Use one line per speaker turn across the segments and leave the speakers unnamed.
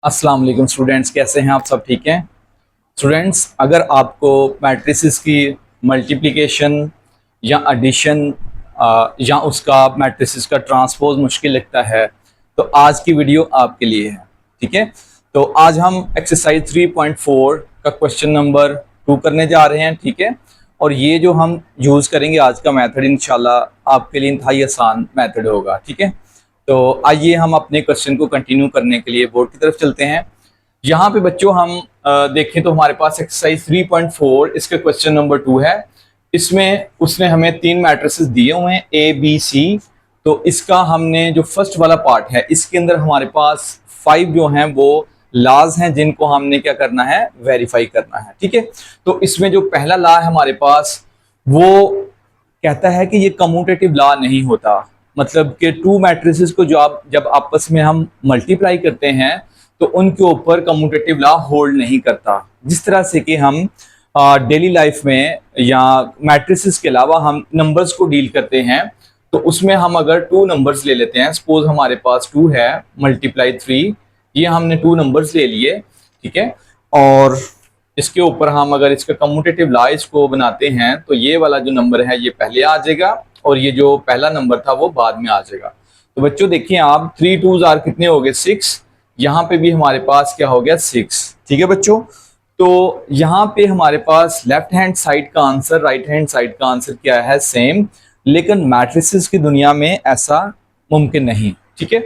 अस्सलाम वालेकुम स्टूडेंट्स, कैसे हैं आप? सब ठीक हैं स्टूडेंट्स? अगर आपको मैट्रिसेस की मल्टीप्लिकेशन या एडिशन या उसका मैट्रिसेस का ट्रांसपोज मुश्किल लगता है तो आज की वीडियो आपके लिए है। ठीक है, तो आज हम एक्सरसाइज 3.4 का क्वेश्चन नंबर 2 करने जा रहे हैं। ठीक है, और ये जो हम यूज़ करेंगे आज का मेथड इंशाल्लाह आपके लिए इंतहाई आसान मेथड होगा। ठीक है, तो आइए हम अपने क्वेश्चन को कंटिन्यू करने के लिए बोर्ड की तरफ चलते हैं। यहाँ पे बच्चों हम देखें तो हमारे पास एक्सरसाइज 3.4 इसका क्वेश्चन नंबर 2 है। इसमें उसने हमें 3 मैट्रिसेस दिए हुए हैं ए बी सी। तो इसका हमने जो फर्स्ट वाला पार्ट है इसके अंदर हमारे पास 5 जो हैं वो लॉज हैं जिनको हमने क्या करना है, वेरीफाई करना है। ठीक है, तो इसमें जो पहला लॉ है हमारे पास वो कहता है कि ये कम्यूटेटिव लॉ नहीं होता, मतलब कि टू मैट्रिसेस को जब आपस में हम मल्टीप्लाई करते हैं तो उनके ऊपर कम्यूटेटिव लॉ होल्ड नहीं करता। जिस तरह से कि हम डेली लाइफ में या मैट्रिसेस के अलावा हम नंबर्स को डील करते हैं तो उसमें हम अगर 2 नंबर्स ले लेते हैं, सपोज हमारे पास 2 है मल्टीप्लाई 3, ये हमने 2 नंबर्स ले लिए। ठीक है, और इसके ऊपर हम अगर इसका कम्यूटेटिव लॉ इसको बनाते हैं तो ये वाला जो नंबर है ये पहले आ जाएगा और ये जो पहला नंबर था वो बाद में आ जाएगा। तो बच्चों देखिए आप 3 2s आर कितने हो गए 6, यहाँ पे भी हमारे पास क्या हो गया 6। ठीक है बच्चों, तो यहाँ पे हमारे पास लेफ्ट हैंड साइड का आंसर राइट हैंड साइड का आंसर क्या है, सेम, लेकिन मैट्रिसेस की दुनिया में ऐसा मुमकिन नहीं। ठीक है,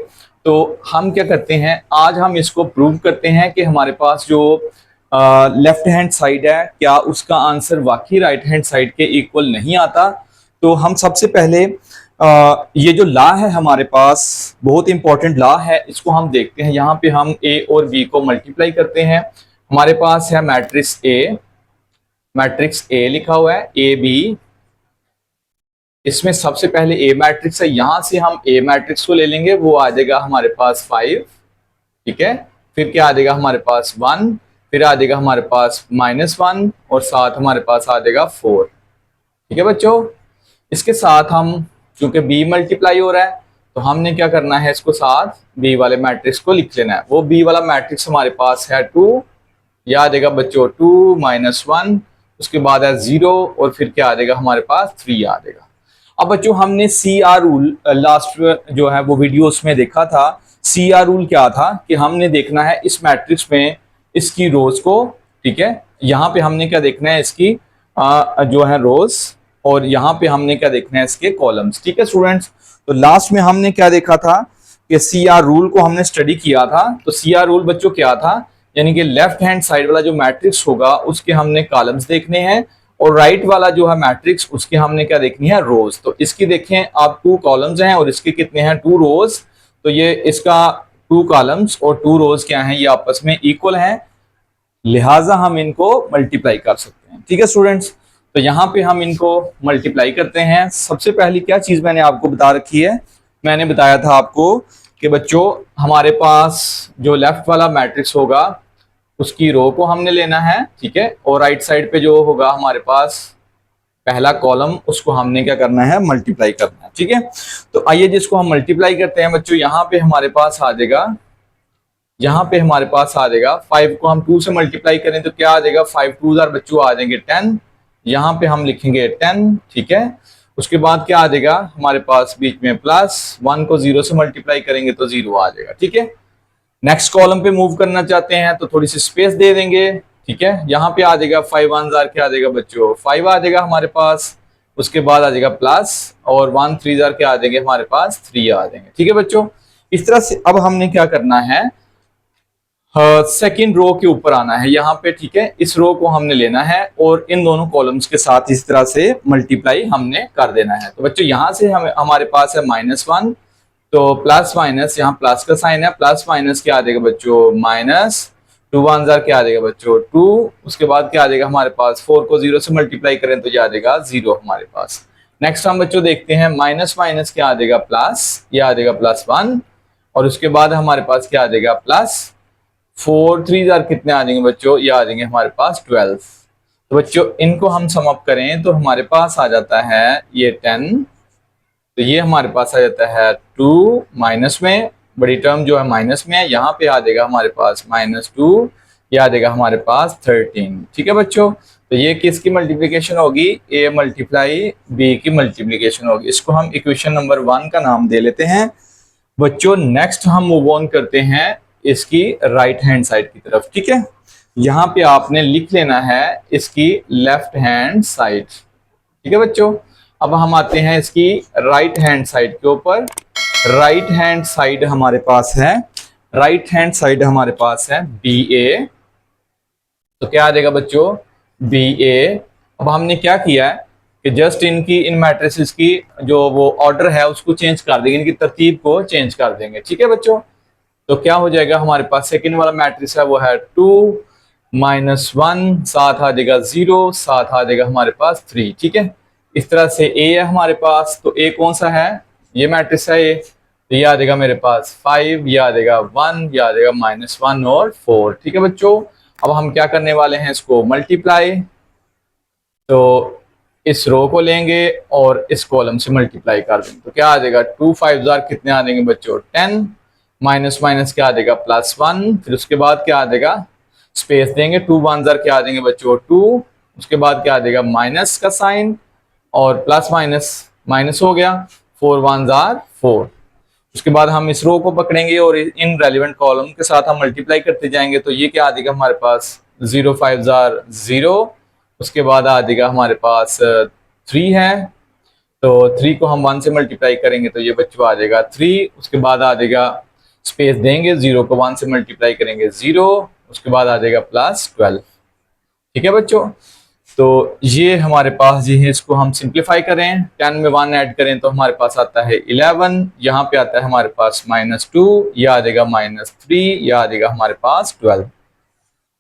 तो हम क्या करते हैं, आज हम इसको प्रूव करते हैं कि हमारे पास जो लेफ्ट हैंड साइड है क्या उसका आंसर वाकई राइट हैंड साइड के इक्वल नहीं आता। तो हम सबसे पहले ये जो लॉ है हमारे पास बहुत इंपॉर्टेंट लॉ है, इसको हम देखते हैं। यहाँ पे हम ए और बी को मल्टीप्लाई करते हैं। हमारे पास है मैट्रिक्स ए लिखा हुआ है ए बी। इसमें सबसे पहले ए मैट्रिक्स है, यहां से हम ए मैट्रिक्स को ले लेंगे, वो आ जाएगा हमारे पास 5। ठीक है, फिर क्या आ जाएगा हमारे पास 1, फिर आ जाएगा हमारे पास -1 और साथ हमारे पास आ जाएगा 4। ठीक है बच्चों, इसके साथ हम चूंकि बी मल्टीप्लाई हो रहा है तो हमने क्या करना है, इसको साथ बी वाले मैट्रिक्स को लिख लेना है। वो बी वाला मैट्रिक्स हमारे पास है 2, यह आ जाएगा बच्चों 2 -1, उसके बाद है 0 और फिर क्या आ जाएगा हमारे पास 3 आ जाएगा। अब बच्चों हमने सी आर रूल लास्ट जो है वो वीडियोस में देखा था। सी आर रूल क्या था कि हमने देखना है इस मैट्रिक्स में इसकी रोज को। ठीक है, यहाँ पे हमने क्या देखना है, इसकी जो है रोज, और यहाँ पे हमने क्या देखना है, इसके कॉलम्स। ठीक है स्टूडेंट्स, तो लास्ट में हमने क्या देखा था कि सी आर रूल को हमने स्टडी किया था। तो सी आर रूल बच्चों क्या था, यानी कि लेफ्ट हैंड साइड वाला जो मैट्रिक्स होगा उसके हमने कॉलम्स देखने हैं और राइट वाला जो है मैट्रिक्स उसके हमने क्या देखनी है, रोज। तो इसकी देखें आप 2 कॉलम्स हैं और इसके कितने हैं, 2 रोज। तो ये इसका 2 कॉलम्स और 2 रोज क्या हैं, ये आपस में इक्वल हैं, लिहाजा हम इनको मल्टीप्लाई कर सकते हैं। ठीक है स्टूडेंट्स, तो यहाँ पे हम इनको मल्टीप्लाई करते हैं। सबसे पहली क्या चीज मैंने आपको बता रखी है, मैंने बताया था आपको कि बच्चों हमारे पास जो लेफ्ट वाला मैट्रिक्स होगा उसकी रो को हमने लेना है। ठीक है, और राइट साइड पे जो होगा हमारे पास पहला कॉलम उसको हमने क्या करना है, मल्टीप्लाई करना है। ठीक है, तो आइए जिसको हम मल्टीप्लाई करते हैं बच्चों, यहाँ पे हमारे पास आ जाएगा, यहाँ पे हमारे पास आ जाएगा 5 को हम 2 से मल्टीप्लाई करें तो क्या आ जाएगा, 5 2s आर बच्चों आ जाएंगे 10, यहाँ पे हम लिखेंगे 10। ठीक है, उसके बाद क्या आ जाएगा हमारे पास बीच में प्लस 1 को 0 से मल्टीप्लाई करेंगे तो 0 आ जाएगा। ठीक है, नेक्स्ट कॉलम पे मूव करना चाहते हैं तो थोड़ी सी स्पेस दे देंगे। ठीक है, यहाँ पे आ जाएगा 5 1s आर क्या आ जाएगा बच्चों, 5 आ जाएगा हमारे पास, उसके बाद आ जाएगा प्लस और 1 3s आर क्या आ जाएंगे हमारे पास, 3 आ जाएंगे। ठीक है बच्चों, इस तरह से अब हमने क्या करना है, सेकेंड रो के ऊपर आना है यहाँ पे। ठीक है, इस रो को हमने लेना है और इन दोनों कॉलम्स के साथ इस तरह से मल्टीप्लाई हमने कर देना है। तो बच्चों यहाँ से हमारे पास है -1, तो प्लस माइनस, यहाँ प्लस का साइन है, प्लस माइनस क्या आ जाएगा बच्चों, -2 1s आर क्या आ जाएगा बच्चों 2, उसके बाद क्या आ जाएगा हमारे पास 4 को 0 से मल्टीप्लाई करें तो ये आ जाएगा 0 हमारे पास। नेक्स्ट हम बच्चों देखते हैं माइनस माइनस क्या आ जाएगा प्लस, ये आ जाएगा +1 और उसके बाद हमारे पास क्या आ जाएगा प्लस 4 3s आर कितने आ जाएंगे बच्चों, ये आ जाएंगे हमारे पास 12। तो बच्चों इनको हम सम अप करें तो हमारे पास आ जाता है ये 10, तो ये हमारे पास आ जाता है 2 माइनस में बड़ी टर्म जो है माइनस में है, यहाँ पे आ जाएगा हमारे पास -2, ये आ जाएगा हमारे पास 13। ठीक है बच्चों, तो ये किसकी मल्टीप्लिकेशन होगी, a मल्टीप्लाई b की मल्टीप्लिकेशन होगी। इसको हम इक्वेशन नंबर 1 का नाम दे लेते हैं बच्चों। नेक्स्ट हम मूव ऑन करते हैं इसकी राइट हैंड साइड की तरफ। ठीक है, यहाँ पे आपने लिख लेना है इसकी लेफ्ट हैंड साइड। ठीक है बच्चों, अब हम आते हैं इसकी राइट हैंड साइड के ऊपर। राइट हैंड साइड हमारे पास है, राइट हैंड साइड हमारे पास है BA। तो क्या आ जाएगा बच्चों, BA। अब हमने क्या किया है कि जस्ट इनकी इन मैट्रिसेस की जो वो ऑर्डर है उसको चेंज कर देंगे, इनकी तरतीब को चेंज कर देंगे। ठीक है बच्चों, तो क्या हो जाएगा हमारे पास सेकंड वाला मैट्रिक्स है वो है 2 -1, साथ आ जाएगा 0, साथ आ जाएगा हमारे पास 3। ठीक है, इस तरह से A है हमारे पास, तो A कौन सा है, ये मैट्रिक्स है A, तो ये आ जाएगा मेरे पास 5, ये आ जाएगा 1, ये आ जाएगा -1 और 4। ठीक है बच्चों, अब हम क्या करने वाले हैं, इसको मल्टीप्लाई। तो इस रो को लेंगे और इस कॉलम से मल्टीप्लाई कर देंगे, तो क्या आ जाएगा 2 5 जार कितने आ जाएंगे बच्चों 10, माइनस माइनस क्या आ जाएगा +1, फिर उसके बाद क्या आ जाएगा स्पेस देंगे, 2 1 जार क्या आ जाएंगे बच्चों 2, उसके बाद क्या आ जाएगा माइनस का साइन और प्लस माइनस माइनस हो गया, 4 1 जार 4। उसके बाद हम इस रो को पकड़ेंगे और इन रेलिवेंट कॉलम के साथ हम मल्टीप्लाई करते जाएंगे, तो ये क्या आ जाएगा हमारे पास 0 5 जार 0, उसके बाद आ जाएगा हमारे पास 3 है, तो 3 को हम 1 से मल्टीप्लाई करेंगे तो ये बच्चों आ जाएगा 3, उसके बाद आ जाएगा स्पेस देंगे, 0 को 1 से मल्टीप्लाई करेंगे 0, उसके बाद आ जाएगा +12। ठीक है बच्चों, तो ये हमारे पास ये है, इसको हम सिंप्लीफाई करें, 10 में 1 ऐड करें तो हमारे पास आता है 11, यहाँ पे आता है हमारे पास -2, यह आ जाएगा -3, यह आ जाएगा हमारे पास 12।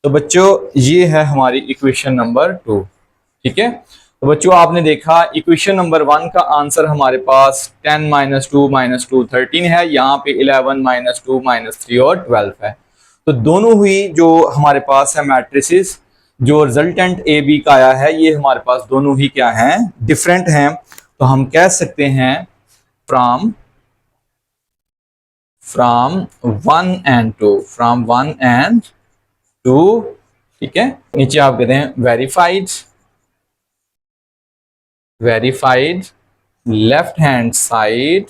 तो बच्चों ये है हमारी इक्वेशन नंबर 2। ठीक है, तो बच्चों आपने देखा इक्वेशन नंबर 1 का आंसर हमारे पास 10 -2 -2 13 है, यहाँ पे 11 -2 -3 और 12 है। तो दोनों हुई जो हमारे पास है मैट्रिसेस, जो रिजल्टेंट ए बी का आया है, ये हमारे पास दोनों ही क्या हैं, डिफरेंट हैं। तो हम कह सकते हैं फ्रॉम 1 and 2, फ्रॉम 1 and 2। ठीक है, नीचे आप कहते हैं verified left hand side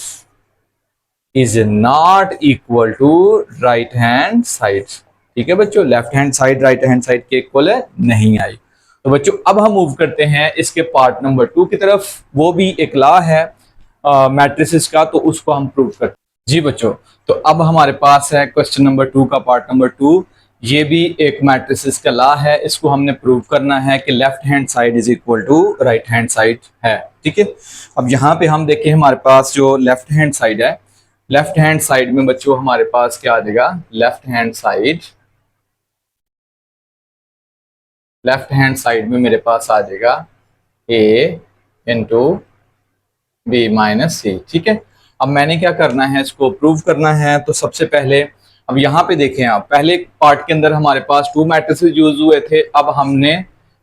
is not equal to right hand side. ठीक है बच्चों, left hand side right hand side के इक्वल है, नहीं आई। तो बच्चों अब हम मूव करते हैं इसके पार्ट नंबर 2 की तरफ, वो भी एक लॉ है मैट्रिसेस का, तो उसको हम प्रूव करते हैं। जी बच्चों, तो अब हमारे पास है क्वेश्चन नंबर 2 का पार्ट नंबर 2। ये भी एक मैट्रिसेस का लॉ है, इसको हमने प्रूव करना है कि left hand side is equal to right hand side है। ठीक है, अब यहाँ पे हम देखें हमारे पास जो लेफ्ट हैंड साइड है, लेफ्ट हैंड साइड में बच्चों हमारे पास क्या आ जाएगा, लेफ्ट हैंड साइड में मेरे पास आ जाएगा a इंटू बी माइनस सी। ठीक है, अब मैंने क्या करना है, इसको प्रूव करना है। तो सबसे पहले अब यहाँ पे देखें आप, पहले पार्ट के अंदर हमारे पास 2 मैट्रिसेस यूज हुए थे, अब हमने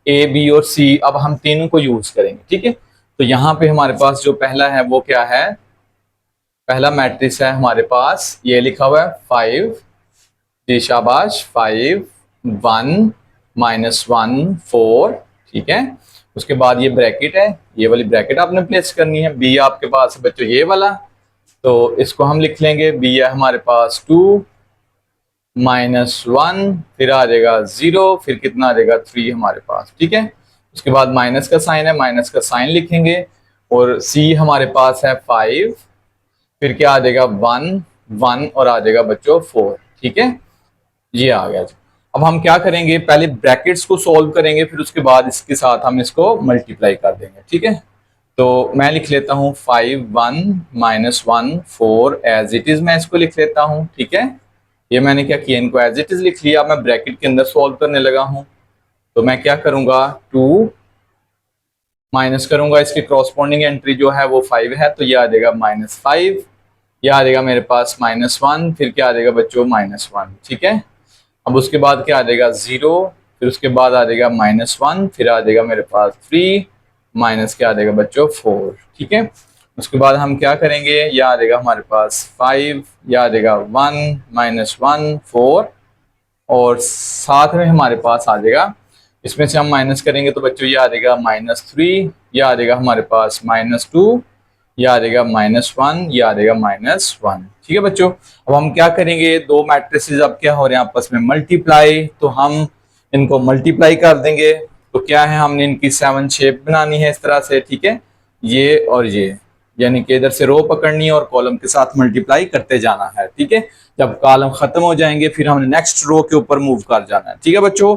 ए बी और सी, अब हम तीनों को यूज करेंगे। ठीक है, तो यहाँ पे हमारे पास जो पहला है वो क्या है, पहला मैट्रिक्स है हमारे पास, ये लिखा हुआ है 5, जी शाबाश, 5 1 -1 4। ठीक है, उसके बाद ये ब्रैकेट है, ये वाली ब्रैकेट आपने प्लेस करनी है। बी आपके पास है बच्चों ये वाला, तो इसको हम लिख लेंगे, बी है हमारे पास 2 -1, फिर आ जाएगा 0, फिर कितना आ जाएगा 3 हमारे पास। ठीक है, उसके बाद माइनस का साइन है, माइनस का साइन लिखेंगे, और सी हमारे पास है 5, फिर क्या आ जाएगा 1 1 और आ जाएगा बच्चों 4। ठीक है, ये आ गया। अब हम क्या करेंगे, पहले ब्रैकेट्स को सॉल्व करेंगे, फिर उसके बाद इसके साथ हम इसको मल्टीप्लाई कर देंगे। ठीक है, तो मैं लिख लेता हूँ 5 1 -1 4 एज इट इज, मैं इसको लिख लेता हूँ। ठीक है, ये मैंने क्या किया, इनको एज इट इज लिख लिया। मैं ब्रैकेट के अंदर सॉल्व करने लगा हूँ, तो मैं क्या करूंगा, 2 माइनस करूंगा, इसकी क्रॉसपोंडिंग एंट्री जो है वो 5 है, तो ये आ जाएगा -5, ये आ जाएगा मेरे पास -1, फिर क्या आ जाएगा बच्चों -1। ठीक है, अब उसके बाद क्या आ जाएगा 0, फिर उसके बाद आ जाएगा -1, फिर आ जाएगा मेरे पास 3, माइनस क्या आ जाएगा बच्चों 4। ठीक है, उसके बाद हम क्या करेंगे, ये आ जाएगा हमारे पास 5, यह आ जाएगा 1 माइनस 1 4, और साथ में हमारे पास आ जाएगा, इसमें से हम माइनस करेंगे तो बच्चों ये आ जाएगा -3, ये आ जाएगा हमारे पास -2, ये आ जाएगा -1, ये आ जाएगा -1। ठीक है बच्चों, अब हम क्या करेंगे, दो मैट्रिसेस अब क्या हो रहे हैं आपस में मल्टीप्लाई, तो हम इनको मल्टीप्लाई कर देंगे। तो क्या है, हमने इनकी 7 शेप बनानी है इस तरह से, ठीक है, ये और ये, यानी कि इधर से रो पकड़नी है और कॉलम के साथ मल्टीप्लाई करते जाना है। ठीक है, जब कॉलम खत्म हो जाएंगे फिर हमने नेक्स्ट रो के ऊपर मूव कर जाना है। ठीक है बच्चों,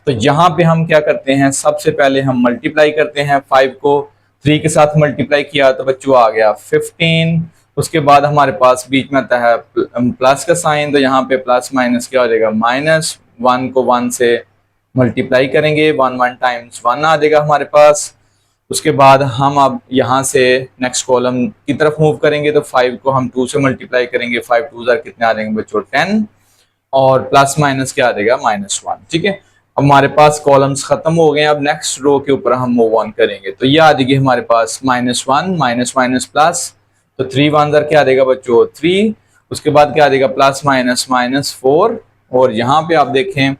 तो यहाँ पे हम क्या करते हैं, सबसे पहले हम मल्टीप्लाई करते हैं। 5 को 3 के साथ मल्टीप्लाई किया तो बच्चों आ गया 15। उसके बाद हमारे पास बीच में आता है प्लस का साइन, तो यहाँ पे प्लस माइनस क्या हो जाएगा, -1 को 1 से मल्टीप्लाई करेंगे, 1 टाइम्स 1 आ जाएगा हमारे पास। उसके बाद हम अब यहाँ से नेक्स्ट कॉलम की तरफ मूव करेंगे, तो 5 को हम 2 से मल्टीप्लाई करेंगे, 5 2 कितने आ जाएंगे बच्चों, 10, और प्लस माइनस क्या आ जाएगा, -1। ठीक है, अब हमारे पास कॉलम्स खत्म हो गए, अब नेक्स्ट रो के ऊपर हम मूव ऑन करेंगे, तो ये आ जाएगी हमारे पास -1 माइनस माइनस प्लस, तो 3 1 क्या आ जाएगा बच्चों, 3। उसके बाद क्या आ जाएगा, प्लस माइनस -4, और यहाँ पे आप देखें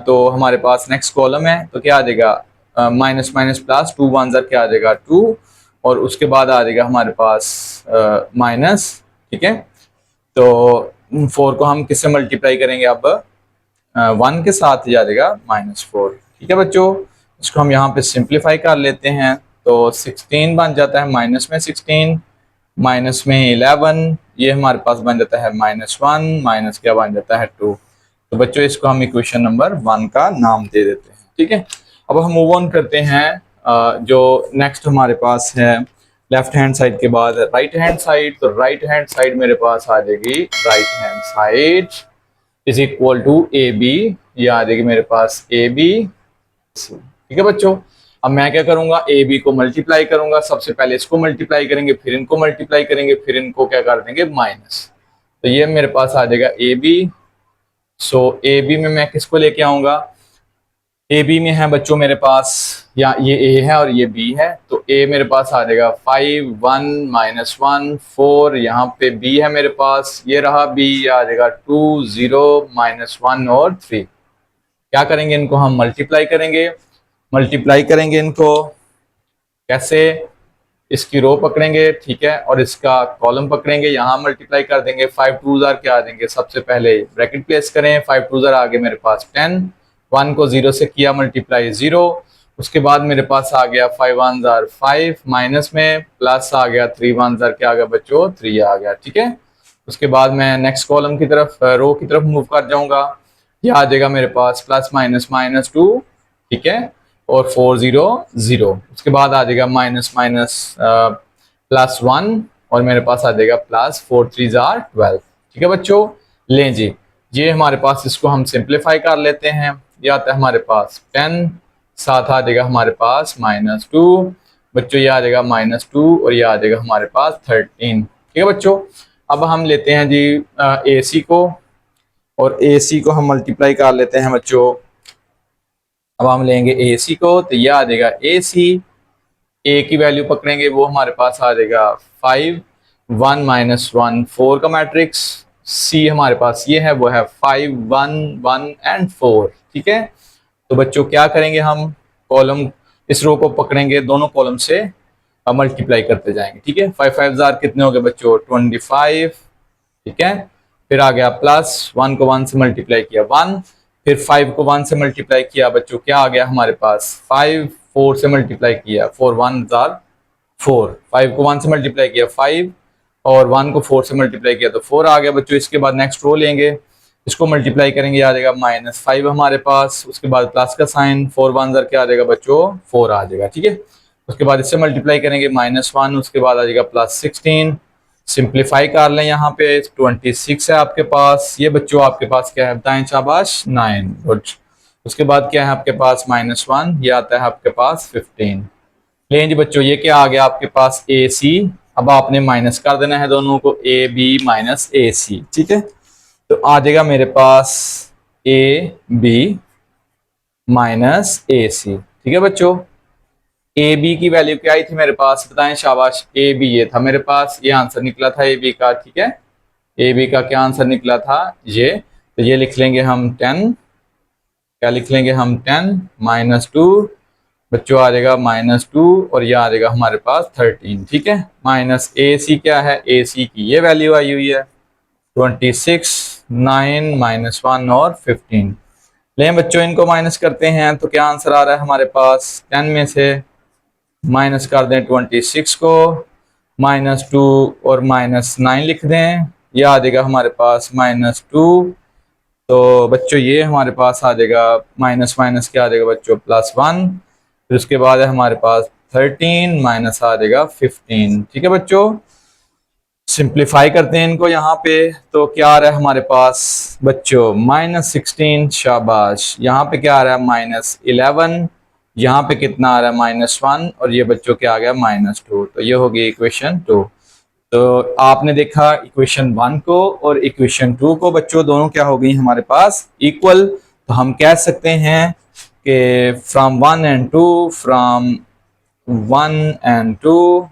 तो हमारे पास नेक्स्ट कॉलम है, तो क्या आ जाएगा, माइनस माइनस प्लस, 2 1 क्या आ जाएगा 2, और उसके बाद आ जाएगा हमारे पास माइनस। ठीक है, तो 4 को हम किससे मल्टीप्लाई करेंगे, अब 1 के साथ ही आ जाएगा -4। ठीक है बच्चों, इसको हम यहाँ पे सिंप्लीफाई कर लेते हैं, तो 16 बन जाता है, माइनस में 16, माइनस में 11, ये हमारे पास बन जाता है -1, माइनस क्या बन जाता है 2। तो बच्चों इसको हम इक्वेशन नंबर 1 का नाम दे देते हैं। ठीक है, अब हम मूव ऑन करते हैं, जो नेक्स्ट हमारे पास है लेफ्ट हैंड साइड के बाद राइट हैंड साइड। तो राइट हैंड साइड मेरे पास आ जाएगी, right hand side is equal to A B, ये आ जाएगी मेरे पास ए बी। ठीक है बच्चों, अब मैं क्या करूंगा, ए बी को मल्टीप्लाई करूंगा, सबसे पहले इसको मल्टीप्लाई करेंगे, फिर इनको मल्टीप्लाई करेंगे, फिर इनको क्या कर देंगे, माइनस। तो ये मेरे पास आ जाएगा A B. So A B में मैं किसको लेके आऊंगा, ए बी में है बच्चों मेरे पास, या ये ए है और ये बी है, तो ए मेरे पास आ जाएगा 5 1 -1 4, यहाँ पे बी है मेरे पास, ये रहा बी, आ जाएगा 2 0 -1 और 3। क्या करेंगे, इनको हम मल्टीप्लाई करेंगे, मल्टीप्लाई करेंगे इनको कैसे, इसकी रो पकड़ेंगे, ठीक है, और इसका कॉलम पकड़ेंगे, यहाँ मल्टीप्लाई कर देंगे, 5 2 क्या आ देंगे, सबसे पहले ब्रैकेट प्लेस करें, 5 2 आगे मेरे पास 10, 1 को 0 से किया मल्टीप्लाई 0, उसके बाद मेरे पास आ गया 5 1 5, माइनस में प्लस आ गया 3 1 क्या आ गया बच्चों, 3 आ गया। ठीक है, उसके बाद मैं नेक्स्ट कॉलम की तरफ, रो की तरफ मूव कर जाऊंगा, यह आ जाएगा मेरे पास प्लस माइनस -2, ठीक है, और 4 0 0, उसके बाद आ जाएगा माइनस माइनस +1, और मेरे पास आ जाएगा प्लस 4 3 12। ठीक है बच्चों, लें जी, ये हमारे पास, इसको हम सिंप्लीफाई कर लेते हैं, ये आता है हमारे पास 10, साथ आ जाएगा हमारे पास -2, बच्चों ये आ जाएगा -2, और ये आ जाएगा हमारे पास 13। ठीक है बच्चों, अब हम लेते हैं जी ए सी को, और ए सी को हम मल्टीप्लाई कर लेते हैं बच्चों। अब हम लेंगे ए सी को, तो यह आ जाएगा ए सी, ए की वैल्यू पकड़ेंगे, वो हमारे पास आ जाएगा 5 1 -1 4 का मैट्रिक्स, सी हमारे पास ये है, वो है 5 1 1 एंड 4। ठीक है, तो बच्चों क्या करेंगे, हम कॉलम, इस रो को पकड़ेंगे, दोनों कॉलम से मल्टीप्लाई करते जाएंगे। ठीक है, 5 5 कितने हो गए बच्चों, 25। ठीक है, फिर आ गया प्लस, 1 को 1 से मल्टीप्लाई किया 1, फिर 5 को 1 से मल्टीप्लाई किया बच्चों, क्या आ गया हमारे पास 5, 4 से मल्टीप्लाई किया 4 1 4, 5 को 1 से मल्टीप्लाई किया 5, और 1 को 4 से मल्टीप्लाई किया तो 4 आ गया बच्चों। इसके बाद नेक्स्ट रो लेंगे, इसको मल्टीप्लाई करेंगे, आ जाएगा -5 हमारे पास, उसके बाद प्लस का साइन, 4 1 क्या आ जाएगा बच्चों, 4 आ जाएगा। ठीक है, उसके बाद इससे मल्टीप्लाई करेंगे -1, उसके बाद आ जाएगा +16, सिंप्लीफाई कर लें, यहाँ पे 26 है आपके पास, ये बच्चों आपके पास क्या है बताएं, शाबाश 9, गुड। उसके बाद क्या है आपके पास -1, ये आता है आपके पास 15। लें जी बच्चों, ये क्या आ गया आपके पास ए सी, अब आपने माइनस कर देना है दोनों को, ए बी माइनस ए सी। ठीक है, तो आ जाएगा मेरे पास ए बी माइनस ए सी। ठीक है बच्चों, ए बी की वैल्यू क्या आई थी मेरे पास, बताएं शाबाश, ए बी ये था मेरे पास, ये आंसर निकला था ए बी का, ठीक है। ए बी का क्या आंसर निकला था, ये, तो ये लिख लेंगे हम 10, क्या लिख लेंगे हम 10 -2, बच्चों आ जाएगा -2, और ये आ जाएगा हमारे पास 13, ठीक है। माइनस ए सी क्या है, ए सी की ये वैल्यू आई हुई है 26, 9 -1 और 15। लें बच्चों इनको माइनस करते हैं तो क्या आंसर आ रहा है हमारे पास, 10 में से माइनस कर दें 26 को, -2 और -9 लिख दें, ये आ जाएगा हमारे पास -2। तो बच्चों ये हमारे पास आ जाएगा माइनस माइनस क्या आ जाएगा बच्चों, +1। फिर उसके बाद है हमारे पास 13 माइनस आ जाएगा 15, ठीक है बच्चों। सिंप्लीफाई करते हैं इनको यहाँ पे, तो क्या आ रहा है हमारे पास बच्चों, -16, शाबाश। यहाँ पे क्या आ रहा है -11, यहाँ पे कितना आ रहा है -1, और ये बच्चों क्या आ गया -2, तो ये हो गई इक्वेशन 2। तो आपने देखा इक्वेशन 1 को और इक्वेशन 2 को बच्चों दोनों क्या हो गई हमारे पास इक्वल। तो हम कह सकते हैं कि from 1 and 2, from 1 and 2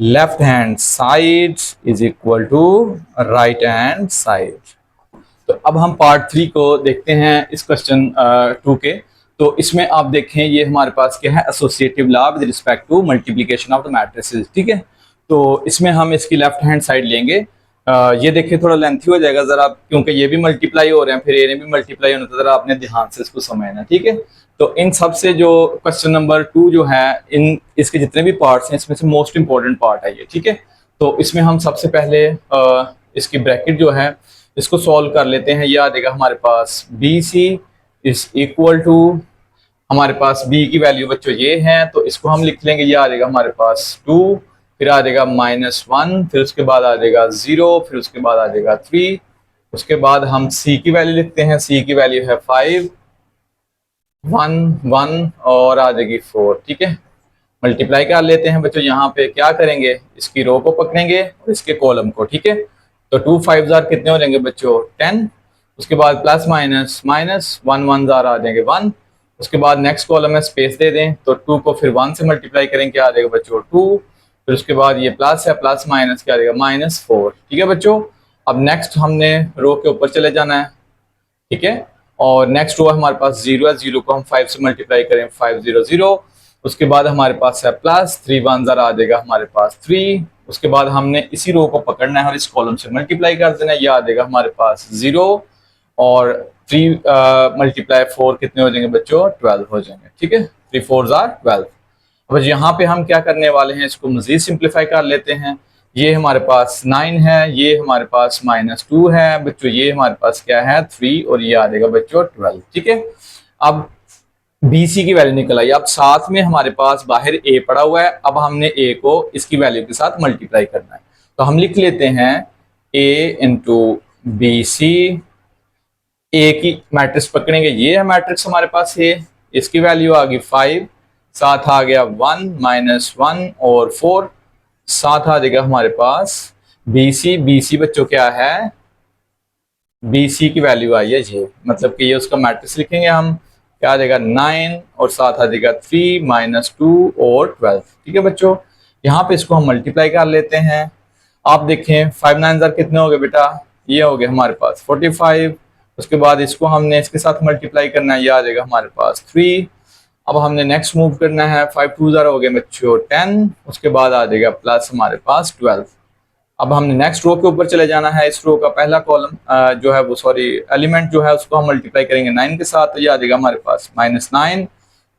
left hand side is equal to right hand side. तो अब हम पार्ट 3 को देखते हैं इस क्वेश्चन 2 के। तो इसमें आप देखें ये हमारे पास क्या है, associative law with respect to multiplication of the matrices, ठीक है। तो इसमें हम इसकी लेफ्ट हैंड साइड लेंगे। ये देखिए थोड़ा लेंथी हो जाएगा ज़रा, क्योंकि ये भी मल्टीप्लाई हो रहे हैं, फिर ये भी मल्टीप्लाई होना, तो ज़रा आपने ध्यान से इसको समझना, ठीक है। तो इन सब से जो क्वेश्चन नंबर 2 जो है, इन इसके जितने भी पार्ट्स हैं इसमें से मोस्ट इंपॉर्टेंट पार्ट है ये, ठीक है। तो इसमें हम सबसे पहले इसकी ब्रैकेट जो है इसको सॉल्व कर लेते हैं। ये आ जाएगा हमारे पास B C is equal to, हमारे पास b की वैल्यू बच्चों ये है, तो इसको हम लिख लेंगे, ये आ जाएगा हमारे पास 2, फिर आ जाएगा -1, फिर उसके बाद आ जाएगा 0, फिर उसके बाद आ जाएगा 3, उसके बाद हम c की वैल्यू लिखते हैं, c की वैल्यू है 5, 1 1 और आ जाएगी 4, ठीक है। मल्टीप्लाई कर लेते हैं बच्चों, यहाँ पे क्या करेंगे, इसकी रो को पकड़ेंगे और इसके कॉलम को, ठीक है। तो 2 5 जार कितने हो जाएंगे बच्चों, 10, उसके बाद प्लस माइनस माइनस 1 1 जार आ जाएंगे 1, उसके बाद नेक्स्ट कॉलम में स्पेस दे दें, तो 2 को फिर 1 से मल्टीप्लाई करें, क्या आ जाएगा बच्चों 2, फिर उसके बाद ये प्लस है, प्लस माइनस क्या आ जाएगा -4, ठीक है बच्चों। अब नेक्स्ट हमने रो के ऊपर चले जाना है, ठीक है। और नेक्स्ट रो हमारे पास 0 है, 0 को हम 5 से मल्टीप्लाई करें, 5 0 0, उसके बाद हमारे पास है प्लस 3 1 ज़रा आ जाएगा हमारे पास 3, उसके बाद हमने इसी रो को पकड़ना है और इस कॉलम से मल्टीप्लाई कर देना है, ये आ जाएगा हमारे पास 0 और 3 मल्टीप्लाई 4 कितने हो जाएंगे बच्चों, 12 हो जाएंगे, ठीक है। 3 4 ज़ार 12। अब यहाँ पे हम क्या करने वाले हैं, इसको मजीद सिंप्लीफाई कर लेते हैं। ये हमारे पास 9 है, ये हमारे पास -2 है बच्चों, ये हमारे पास क्या है 3, और ये आ जाएगा बच्चों 12, ठीक है। अब BC की वैल्यू निकल आई, अब साथ में हमारे पास बाहर A पड़ा हुआ है, अब हमने A को इसकी वैल्यू के साथ मल्टीप्लाई करना है। तो हम लिख लेते हैं A इंटू BC, A की मैट्रिक्स पकड़ेंगे, ये है मैट्रिक्स हमारे पास A, इसकी वैल्यू आ गई 5, साथ आ गया 1 -1 और 4, साथ आ जाएगा हमारे पास BC बच्चों क्या है, BC की वैल्यू आई है ये, मतलब कि ये उसका मैट्रिक्स लिखेंगे हम, क्या आ जाएगा 9 और साथ आ जाएगा 3 -2 और 12, ठीक है बच्चों। यहाँ पे इसको हम मल्टीप्लाई कर लेते हैं। आप देखें 5 9 ज़ार कितने हो गए बेटा, ये हो गए हमारे पास 45, उसके बाद इसको हमने इसके साथ मल्टीप्लाई करना है, ये आ जाएगा हमारे पास 3। अब हमने नेक्स्ट मूव करना है, 5 2 ज़ार हो गए बच्चों 10, उसके बाद आ जाएगा प्लस हमारे पास 12। अब हमने नेक्स्ट रो के ऊपर चले जाना है, इस रो का पहला कॉलम जो है वो सॉरी एलिमेंट जो है उसको हम मल्टीप्लाई करेंगे 9 के साथ, तो ये आ जाएगा हमारे पास -9,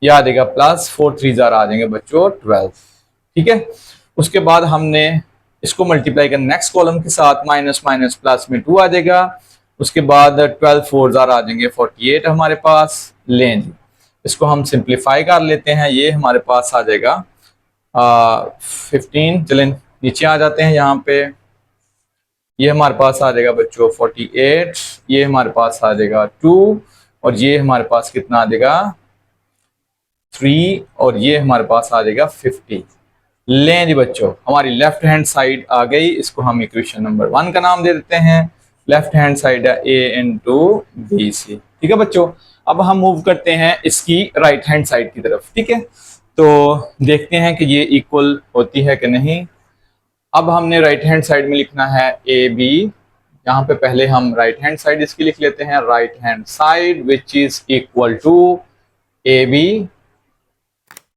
ये आ जाएगा प्लस 4 3 ज़ार आ जाएंगे बच्चों 12, ठीक है। उसके बाद हमने इसको मल्टीप्लाई करना नेक्स्ट कॉलम के साथ, माइनस माइनस प्लस में 2 आ जाएगा, उसके बाद 12 4 ज़ार आ जाएंगे 48 हमारे पास, लें जी इसको हम सिंप्लीफाई कर लेते हैं, ये हमारे पास आ जाएगा 15, चलें नीचे आ जाते हैं, यहाँ पे ये हमारे पास आ जाएगा बच्चों 48, ये हमारे पास आ जाएगा 2 और ये हमारे पास कितना आ जाएगा 3 और ये हमारे पास आ जाएगा 50। लें जी बच्चों हमारी लेफ्ट हैंड साइड आ गई, इसको हम इक्वेशन नंबर 1 का नाम दे देते हैं। लेफ्ट हैंड साइड है A इंटू BC, ठीक है बच्चों। अब हम मूव करते हैं इसकी राइट हैंड साइड की तरफ, ठीक है। तो देखते हैं कि ये इक्वल होती है कि नहीं। अब हमने राइट हैंड साइड में लिखना है ए बी। यहाँ पे पहले हम राइट हैंड साइड इसकी लिख लेते हैं, right hand side which is equal to A B,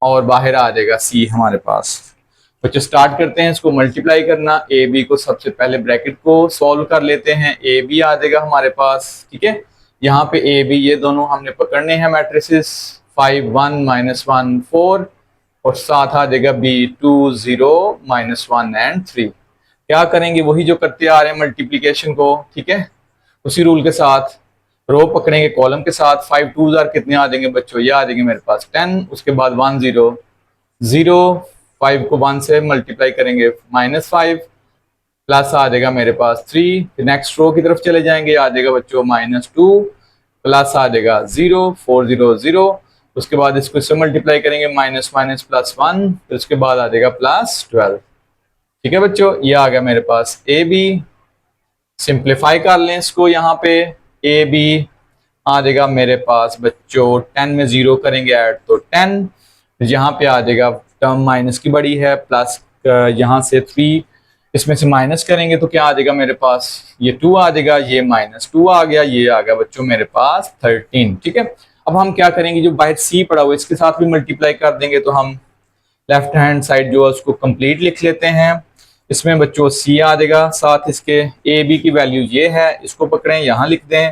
और बाहर आ जाएगा सी हमारे पास। बच्चों स्टार्ट करते हैं इसको मल्टीप्लाई करना। ए बी को सबसे पहले ब्रैकेट को सॉल्व कर लेते हैं, ए बी आ जाएगा हमारे पास, ठीक है। यहाँ पे ए बी ये दोनों हमने पकड़ने हैं मैट्रिसेस, 5 1 -1 4, और साथ आ जाएगा बी 2 0 -1 एंड 3। क्या करेंगे, वही जो करते आ रहे हैं मल्टीप्लीकेशन को, ठीक है, उसी रूल के साथ रो पकड़ेंगे कॉलम के साथ। 5 2 कितने आ जाएंगे बच्चों, ये आ जाएंगे मेरे पास 10, उसके बाद 1 0 0, 5 को 1 से मल्टीप्लाई करेंगे -5, प्लस आ जाएगा मेरे पास 3। फिर नेक्स्ट रो की तरफ चले जाएंगे, आ जाएगा बच्चों -2, प्लस आ जाएगा 0 4 0 0, उसके बाद इसको इससे मल्टीप्लाई करेंगे माइनस माइनस +1, फिर उसके बाद आ जाएगा +12। ठीक है बच्चों, ये आ गया मेरे पास ए बी। सिंप्लीफाई कर लें इसको, यहाँ पे ए बी आ जाएगा मेरे पास बच्चों 10 में 0 करेंगे ऐड तो 10, यहाँ पे आ जाएगा टर्म माइनस की बड़ी है, प्लस यहाँ से 3 इसमें से माइनस करेंगे तो क्या आ जाएगा मेरे पास, ये 2 आ जाएगा, ये -2 आ गया, ये आ गया बच्चों मेरे पास 13। ठीक है, अब हम क्या करेंगे, जो बाहर सी पड़ा हुआ है इसके साथ भी मल्टीप्लाई कर देंगे, तो हम लेफ्ट हैंड साइड जो है उसको कंप्लीट लिख लेते हैं। इसमें बच्चों सी आ जाएगा, साथ इसके ए बी की वैल्यू ये है, इसको पकड़ें यहाँ लिख दें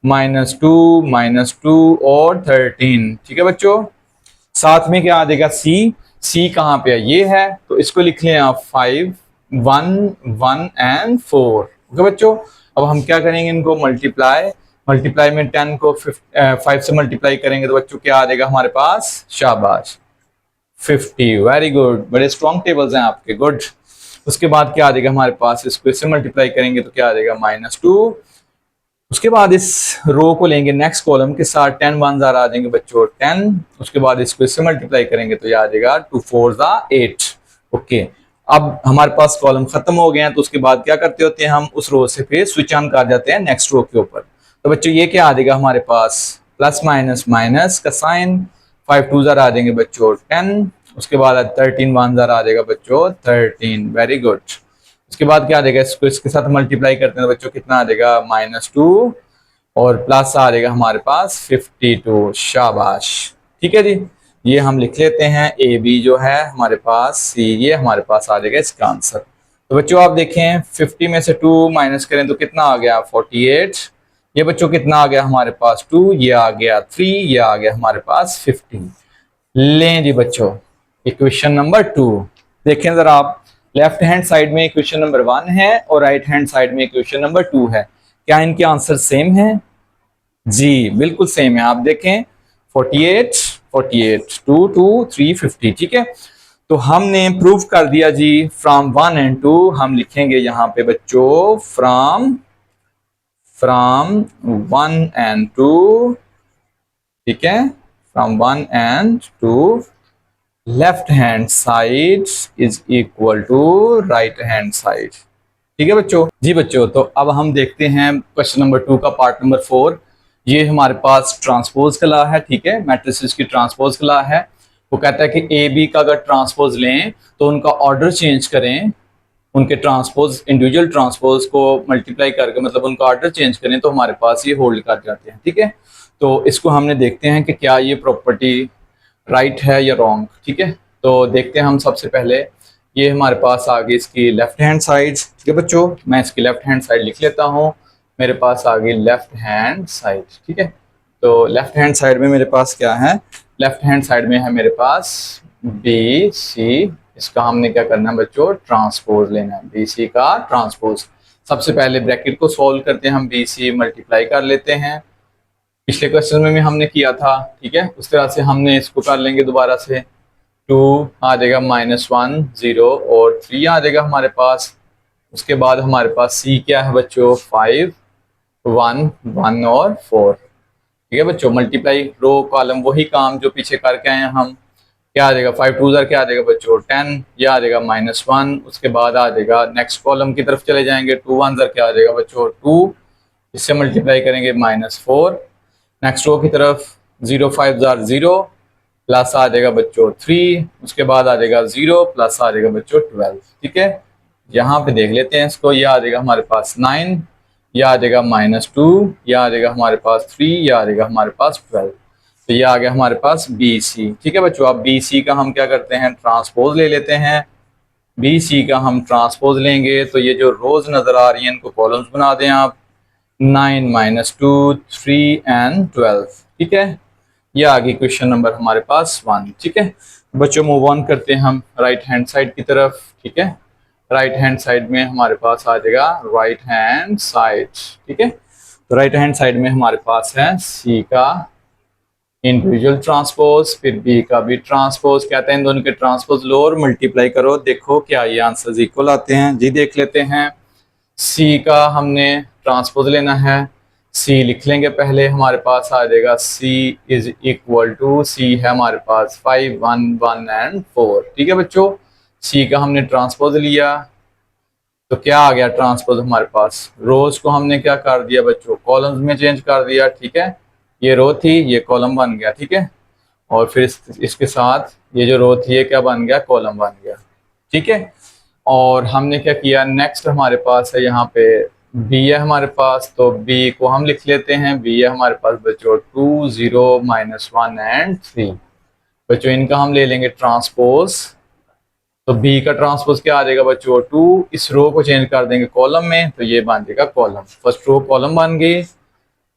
-2 -2 और 13। ठीक है बच्चों, साथ में क्या आ जाएगा सी, सी कहाँ पे है, ये है, तो इसको लिख लें आप 5 1 1 एंड 4। ओके बच्चों, अब हम क्या करेंगे, इनको मल्टीप्लाई, मल्टीप्लाई में 10 को 5 से मल्टीप्लाई करेंगे तो बच्चों क्या आ जाएगा हमारे पास, शाबाश 50। वेरी गुड, बड़े स्ट्रॉन्ग टेबल्स हैं आपके, गुड। उसके बाद क्या आ जाएगा हमारे पास, इसको इससे मल्टीप्लाई करेंगे तो क्या आ जाएगा -2। उसके बाद इस रो को लेंगे नेक्स्ट कॉलम के साथ, 10 1 आ जाएंगे बच्चों 10, उसके बाद इसको इससे मल्टीप्लाई करेंगे तो ये आ जाएगा 2 4 8। ओके, अब हमारे पास कॉलम खत्म हो गए हैं, तो उसके बाद क्या करते होते हैं, हम उस रो से फिर स्विच ऑन कर जाते हैं नेक्स्ट रो के ऊपर। तो बच्चों ये क्या आ जाएगा हमारे पास, प्लस माइनस माइनस का साइन, 5 2 आ जाएंगे बच्चों 10, उसके बाद 13 1 आ जाएगा बच्चों 13। वेरी गुड, उसके बाद क्या आ जाएगा, इसको इसके साथ मल्टीप्लाई करते हैं तो बच्चों कितना आ जाएगा, -2 और प्लस आ जाएगा हमारे पास 52। शाबाश, ठीक है जी, ये हम लिख लेते हैं ए बी जो है हमारे पास सी, ये हमारे पास आ जाएगा इसका आंसर। तो बच्चों आप देखें 50 में से 2 माइनस करें तो कितना आ गया 48, ये बच्चों कितना आ गया हमारे पास 2, ये आ गया 3, ये आ गया हमारे पास 15। लें जी बच्चों इक्वेशन नंबर 2, देखें जरा आप, लेफ्ट हैंड साइड में इक्वेशन नंबर 1 है और राइट हैंड साइड में इक्वेशन नंबर 2 है, क्या इनके आंसर सेम है? जी बिल्कुल सेम है। आप देखें 48 48 2 2 3 50। ठीक है, तो हमने प्रूव कर दिया जी, फ्रॉम 1 एंड 2 हम लिखेंगे यहाँ पे बच्चों फ्रॉम 1 एंड 2, ठीक है, from 1 and 2 left hand side is equal to right hand side. ठीक है बच्चों, जी बच्चों, तो अब हम देखते हैं क्वेश्चन नंबर 2 का पार्ट नंबर 4। ये हमारे पास ट्रांसपोज का लॉ है, ठीक है, मैट्रिसेस की ट्रांसपोज का लॉ है। वो कहता है कि ए बी का अगर ट्रांसपोज लें तो उनका ऑर्डर चेंज करें, उनके ट्रांसपोज इंडिविजुअल ट्रांसपोज को मल्टीप्लाई करके मतलब उनका ऑर्डर चेंज करें तो हमारे पास ये होल्ड कर जाते हैं। ठीक है, तो इसको हमने देखते हैं कि क्या ये प्रॉपर्टी राइट है या रॉन्ग। ठीक है, तो देखते हैं हम सबसे पहले, ये हमारे पास आ गई इसकी लेफ्ट हैंड साइड। ठीक है बच्चों, मैं इसकी लेफ्ट हैंड साइड लिख लेता हूँ, मेरे पास आ गई लेफ्ट हैंड साइड। ठीक है, तो लेफ्ट हैंड साइड में मेरे पास क्या है, लेफ्ट हैंड साइड में है मेरे पास बी सी, इसका हमने क्या करना है बच्चों, ट्रांसपोज लेना है, बी सी का ट्रांसपोज। सबसे पहले ब्रैकेट को सॉल्व करते हैं हम, बी सी मल्टीप्लाई कर लेते हैं, पिछले क्वेश्चन में भी हमने किया था। ठीक है, उस तरह से हमने इसको कर लेंगे दोबारा से, 2 आ जाएगा -1 0 और 3 आ जाएगा हमारे पास। उसके बाद हमारे पास सी क्या है बच्चों, 5 1 1 और 4। ठीक है बच्चों, मल्टीप्लाई रो कॉलम वही काम जो पीछे करके आए हैं हम। क्या आ जाएगा 5 2 क्या आ जाएगा बच्चों 10, ये आ जाएगा -1। उसके बाद आ जाएगा नेक्स्ट कॉलम की तरफ चले जाएंगे, 2 1 क्या आ जाएगा बच्चों 2, इससे मल्टीप्लाई करेंगे -4, नेक्स्ट रो की तरफ 0 5 जार 0 प्लस आ जाएगा बच्चों 3, उसके बाद आ जाएगा 0 प्लस आ जाएगा बच्चों 12। ठीक है, यहाँ पे देख लेते हैं इसको। ये आ जाएगा हमारे पास 9, यह आ जाएगा -2, यह आ जाएगा हमारे पास 3, यह आ जाएगा हमारे पास 12। तो ये आ गया हमारे पास बी सी। ठीक है बच्चों, अब बी सी का हम क्या करते हैं, ट्रांसपोज ले लेते हैं। बी सी का हम ट्रांसपोज लेंगे तो ये जो रोज नजर आ रही है इनको कॉलम्स बना दें आप, 9 -2 3 एंड 12। ठीक है, ये आ गई क्वेश्चन नंबर हमारे पास 1। ठीक है बच्चों, मूव ऑन करते हैं हम राइट हैंड साइड की तरफ। ठीक है, राइट हैंड साइड में हमारे पास आ जाएगा राइट हैंड साइड। ठीक है, तो राइट हैंड साइड में हमारे पास है सी का इंडिविजुअल ट्रांसपोज, फिर बी का भी ट्रांसपोज। कहते हैं इन दोनों के ट्रांसपोज लो और मल्टीप्लाई करो, देखो क्या ये आंसर्स इक्वल आते हैं। जी देख लेते हैं। सी का हमने ट्रांसपोज लेना है, सी लिख लेंगे पहले। हमारे पास आ जाएगा सी इज इक्वल टू, सी है हमारे पास 5 1 1 एंड 4। ठीक है बच्चों, सी का हमने ट्रांसपोज लिया तो क्या आ गया ट्रांसपोज हमारे पास, रोज को हमने क्या कर दिया बच्चों, कॉलम्स में चेंज कर दिया। ठीक है, ये रो थी, ये कॉलम बन गया। ठीक है, और फिर इसके साथ ये जो रो थी ये क्या बन गया, कॉलम बन गया। ठीक है, और हमने क्या किया, नेक्स्ट हमारे पास है यहाँ पे बी है हमारे पास, तो बी को हम लिख लेते हैं। बी है हमारे पास बच्चों 2 0 -1 एंड 3। बच्चों इनका हम ले लेंगे ट्रांसपोज, तो बी का ट्रांसपोज क्या आ जाएगा बच्चों 2, इस रो को चेंज कर देंगे कॉलम में तो ये बन जाएगा कॉलम। फर्स्ट रो कॉलम बन गई,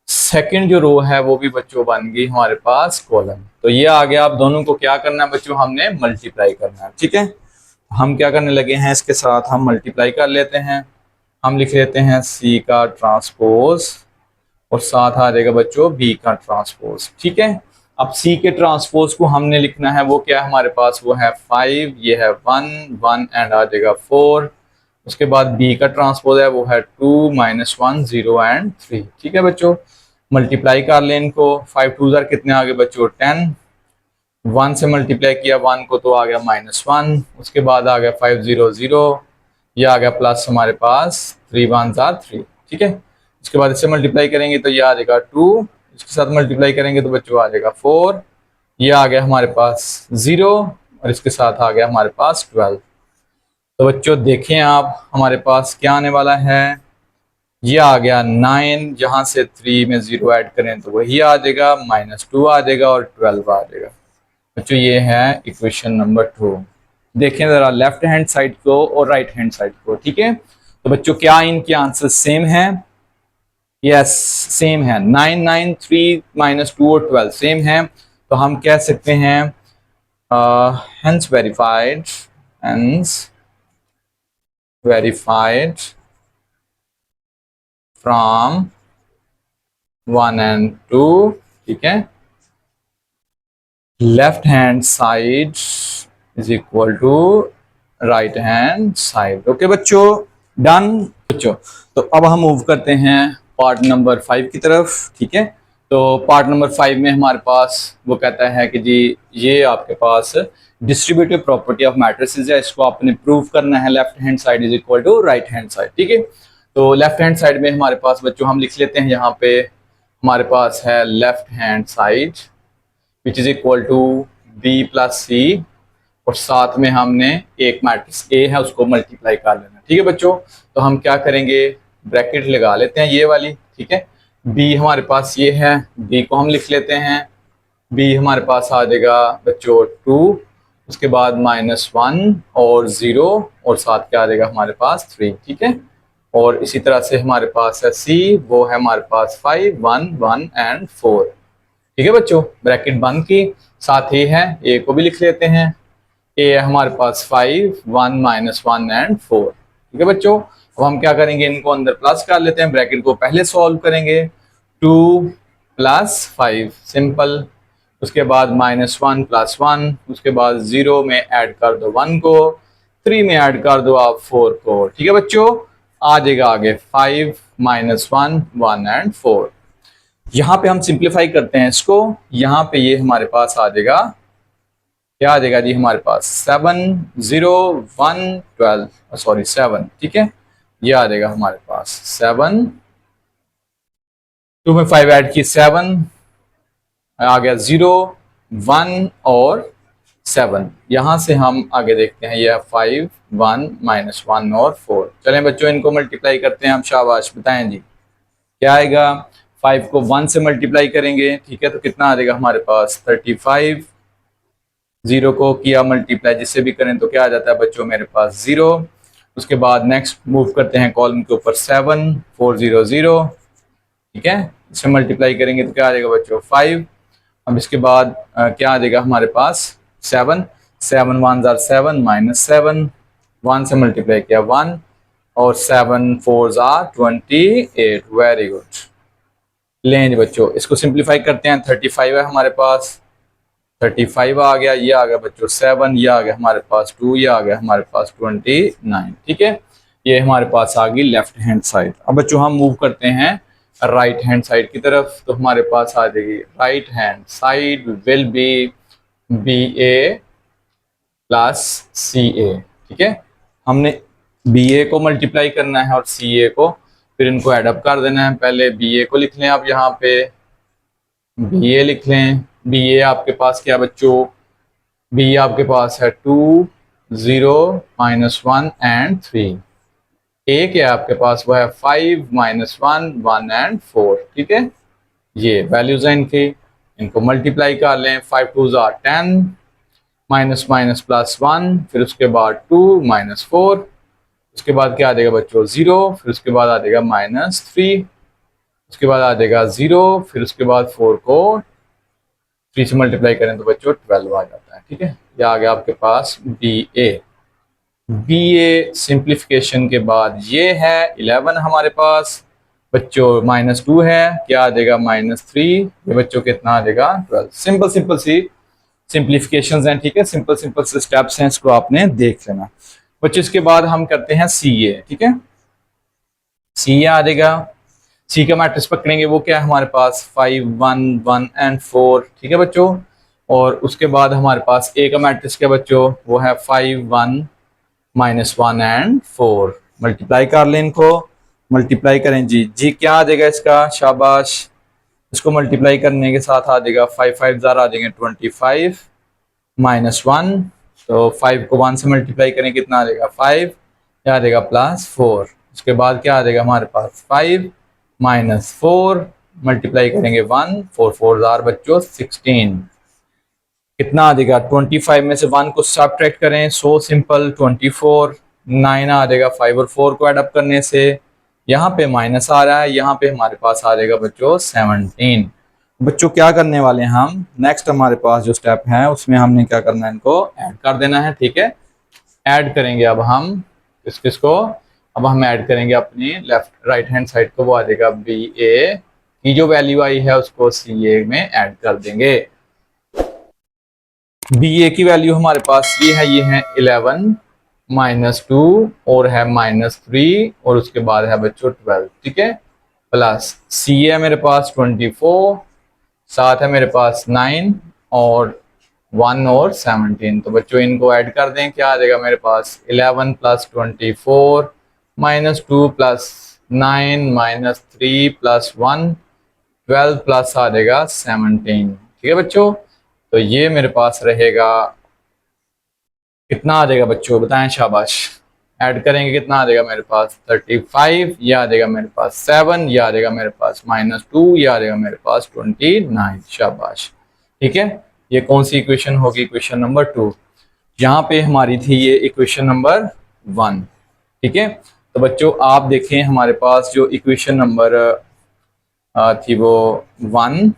सेकंड जो रो है वो भी बच्चों बन गई हमारे पास कॉलम। तो ये आ गया। अब दोनों को क्या करना है बच्चों, हमने मल्टीप्लाई करना है। ठीक है, हम क्या करने लगे हैं, इसके साथ हम मल्टीप्लाई कर लेते हैं। हम लिख लेते हैं सी का ट्रांसपोज और साथ आ जाएगा बच्चों बी का ट्रांसपोज। ठीक है, अब सी के ट्रांसपोज को हमने लिखना है, वो क्या है हमारे पास, वो है 5, ये है 1 1 एंड आ जाएगा 4। उसके बाद बी का ट्रांसपोज है वो है 2 -1 0 एंड 3। ठीक है बच्चों, मल्टीप्लाई कर लें इनको। 5 2 जार कितने आ गए बच्चों 10, 1 से मल्टीप्लाई किया 1 को तो आ गया -1, उसके बाद आ गया 5 0 0, ये आ गया प्लस हमारे पास 3 1 जार 3। ठीक है, उसके बाद इससे मल्टीप्लाई करेंगे तो ये आ जाएगा 2, इसके साथ मल्टीप्लाई करेंगे तो बच्चों आ जाएगा 4, ये आ गया हमारे पास 0 और इसके साथ आ गया हमारे पास 12। तो बच्चों देखें आप, हमारे पास क्या आने वाला है, ये आ गया 9, जहां से 3 में 0 ऐड करें तो वही आ जाएगा, -2 आ जाएगा और 12 आ जाएगा। बच्चों ये है इक्वेशन नंबर 2। देखें जरा लेफ्ट हैंड साइड को और राइट हैंड साइड को। ठीक है, तो बच्चों क्या इनके आंसर सेम है, यस सेम है। 9 9 3 -2 और 12 सेम है, तो हम कह सकते हैं hence verified from 1 and 2। ठीक है, left hand side is equal to right hand side. Okay बच्चों, डन बच्चों। तो अब हम मूव करते हैं पार्ट नंबर 5 की तरफ। ठीक है, तो पार्ट नंबर 5 में हमारे पास वो कहता है कि जी ये आपके पास डिस्ट्रीब्यूटिव प्रॉपर्टी ऑफ मैट्रिसेस है, इसको आपने प्रूव करना है। Left hand side is equal to right hand side. ठीक है, तो लेफ्ट हैंड साइड में हमारे पास बच्चों हम लिख लेते हैं, यहाँ पे हमारे पास है left hand side which is equal to B plus C, और साथ में हमने एक मैट्रिक्स ए है उसको मल्टीप्लाई कर लेना। ठीक है बच्चों, तो हम क्या करेंगे, ब्रैकेट लगा लेते हैं ये वाली। ठीक है, बी हमारे पास ये है, बी को हम लिख लेते हैं। बी हमारे पास आ जाएगा बच्चों 2, उसके बाद -1 और 0 और साथ क्या आ जाएगा हमारे पास 3। ठीक है, और इसी तरह से हमारे पास है सी, वो है हमारे पास 5 1 1 एंड 4। ठीक है बच्चों, ब्रैकेट बंद की, साथ ही है ए को भी लिख लेते हैं। ए है हमारे पास 5 1 -1 एंड 4। ठीक है बच्चों, अब हम क्या करेंगे, इनको अंदर प्लस कर लेते हैं, ब्रैकेट को पहले सॉल्व करेंगे। 2 + 5 सिंपल, उसके बाद -1 + 1, उसके बाद 0 में ऐड कर दो 1 को, 3 में ऐड कर दो आप 4 को। ठीक है बच्चों, आ जाएगा आगे 5 -1 1 एंड 4। यहाँ पे हम सिंप्लीफाई करते हैं इसको, यहाँ पे ये हमारे पास आ जाएगा, क्या आ जाएगा जी हमारे पास 7 0 1 12 सॉरी 7। ठीक है, ये आ जाएगा हमारे पास 7, 2 में 5 ऐड की 7, आ गया 0, 1 और 7। यहां से हम आगे देखते हैं, ये 5, 1, -1 और 4। चलें बच्चों, इनको मल्टीप्लाई करते हैं हम। शाबाश, बताएं जी क्या आएगा। 5 को 1 से मल्टीप्लाई करेंगे, ठीक है, तो कितना आ जाएगा हमारे पास 35। 0 को किया मल्टीप्लाई जिससे भी करें तो क्या आ जाता है बच्चों मेरे पास 0। उसके बाद नेक्स्ट मूव करते हैं कॉलम के ऊपर 7, 400, ठीक है, इससे मल्टीप्लाई करेंगे तो क्या आ जाएगा बच्चों 5। अब इसके बाद क्या आ जाएगा हमारे पास 7, 7 1 आर 7 -7, 1 से मल्टीप्लाई किया 1 और 7 4 आर 28। Very good. लें जी बच्चों, इसको सिंप्लीफाई करते हैं। 35 है हमारे पास, 35 आ गया, ये आ गया बच्चों 7, ये आ गया हमारे पास 2, ये आ गया हमारे पास 29, ठीक है। ये हमारे पास आ गई लेफ्ट हैंड साइड। अब बच्चों हम मूव करते हैं राइट हैंड साइड की तरफ, तो हमारे पास आ जाएगी right hand side will be A plus C A, ठीक है। हमने बी ए को मल्टीप्लाई करना है और सी ए को, फिर इनको एडअप कर देना है। पहले बी ए को लिख लें, आप यहाँ पे बी ए लिख लें। बी ए आपके पास क्या बच्चों, बी आपके पास है 2, 0, -1 एंड 3। ए क्या आपके पास वो है 5, -1, 1 एंड 4, ठीक है। ये वैल्यूज हैं इनकी, इनको मल्टीप्लाई कर लें। 5 2 आर 10, माइनस माइनस प्लस 1, फिर उसके बाद 2 -4, उसके बाद क्या आ जाएगा बच्चों 0, फिर उसके बाद आ जाएगा -3, उसके बाद आ जाएगा 0, फिर उसके बाद 4 को 3 से मल्टीप्लाई करें तो बच्चों 12 आ जाता है, ठीक है। ये आ गया आपके पास बी ए। बी ए सिंप्लीफिकेशन के बाद ये है 11 हमारे पास बच्चों, -2 है, क्या आ जाएगा -3, ये बच्चों कितना आ जाएगा 12। सिंपल सिंपल सी सिंप्लीफिकेशंस हैं, ठीक है, सिंपल सिंपल से स्टेप्स हैं, इसको आपने देख लेना बच्चों। इसके बाद हम करते हैं सी ए, ठीक है। सी ए आ जाएगा, सी का मैट्रिक्स पकड़ेंगे, वो क्या है हमारे पास 5, 1, 1 एंड 4, ठीक है बच्चों। और उसके बाद हमारे पास ए का मैट्रिक्स क्या बच्चों, वो है 5, 1, -1 एंड 4। मल्टीप्लाई कर लें इनको, मल्टीप्लाई करें जी, जी क्या आ जाएगा इसका, शाबाश। इसको मल्टीप्लाई करने के साथ आ जाएगा 5 5 ज़ार आ जाएंगे 25, -1, तो 5 को 1 से मल्टीप्लाई करें कितना आ जाएगा 5, क्या आ जाएगा +4। उसके बाद क्या आ जाएगा हमारे पास 5 -4, मल्टीप्लाई करेंगे 1, 4 4 ज़ार बच्चों 16, कितना आ जाएगा 25 में से 1 को सब्ट्रैक्ट करें, सो सिंपल 24, 9 आ जाएगा 5 और 4 को एडअप करने से, यहाँ पे माइनस आ रहा है, यहाँ पे हमारे पास आ जाएगा बच्चों 17। बच्चों क्या करने वाले हैं हम, नेक्स्ट हमारे पास जो स्टेप है उसमें हमने क्या करना है, इनको ऐड कर देना है, ठीक है। ऐड करेंगे अब हम किसको, अब हम ऐड करेंगे अपनी लेफ्ट राइट हैंड साइड को, वो आ जाएगा बी ए की जो वैल्यू आई है उसको सी ए में ऐड कर देंगे। बी ए की वैल्यू हमारे पास ये है 11 -2 और है -3 और उसके बाद है बच्चों 12, ठीक है, प्लस सी है मेरे पास 24, साथ है मेरे पास 9 और 1 और 17। तो बच्चों इनको ऐड कर दें, क्या आ जाएगा मेरे पास 11 + 24 -2 + 9 -3 + 1 12 प्लस आ जाएगा 17, ठीक है बच्चों। तो ये मेरे पास रहेगा, कितना आ जाएगा बच्चों बताएं, शाबाश। ऐड करेंगे कितना आ जाएगा मेरे पास 35, ये आ जाएगा मेरे पास 7, ये आ जाएगा मेरे पास -2, ये आ जाएगा मेरे पास 29, शाबाश, ठीक है। ये कौन सी इक्वेशन होगी, इक्वेशन नंबर 2। यहाँ पे हमारी थी ये इक्वेशन नंबर 1, ठीक है। तो बच्चों आप देखें हमारे पास जो इक्वेशन नंबर थी वो 1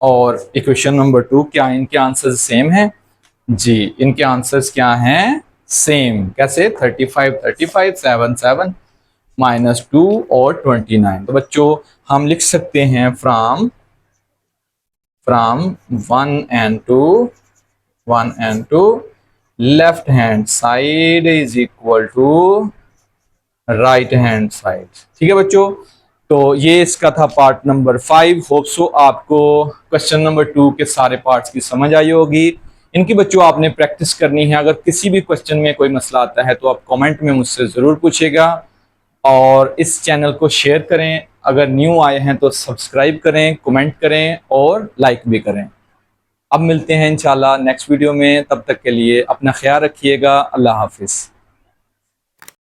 और इक्वेशन नंबर 2, क्या इनके आंसर्स सेम है जी, इनके आंसर्स क्या हैं, सेम। कैसे, 35 35, 7 7, -2 और 29। तो बच्चों हम लिख सकते हैं from 1 and 2 left hand side is equal to right hand side, ठीक है बच्चों। तो ये इसका था पार्ट नंबर 5। होप सो आपको क्वेश्चन नंबर 2 के सारे पार्ट्स की समझ आई होगी। इनकी बच्चों आपने प्रैक्टिस करनी है। अगर किसी भी क्वेश्चन में कोई मसला आता है तो आप कमेंट में मुझसे ज़रूर पूछेगा और इस चैनल को शेयर करें अगर न्यू आए हैं तो सब्सक्राइब करें, कमेंट करें और लाइक भी करें। अब मिलते हैं इंशाल्लाह नेक्स्ट वीडियो में, तब तक के लिए अपना ख्याल रखिएगा। अल्लाह हाफिज़।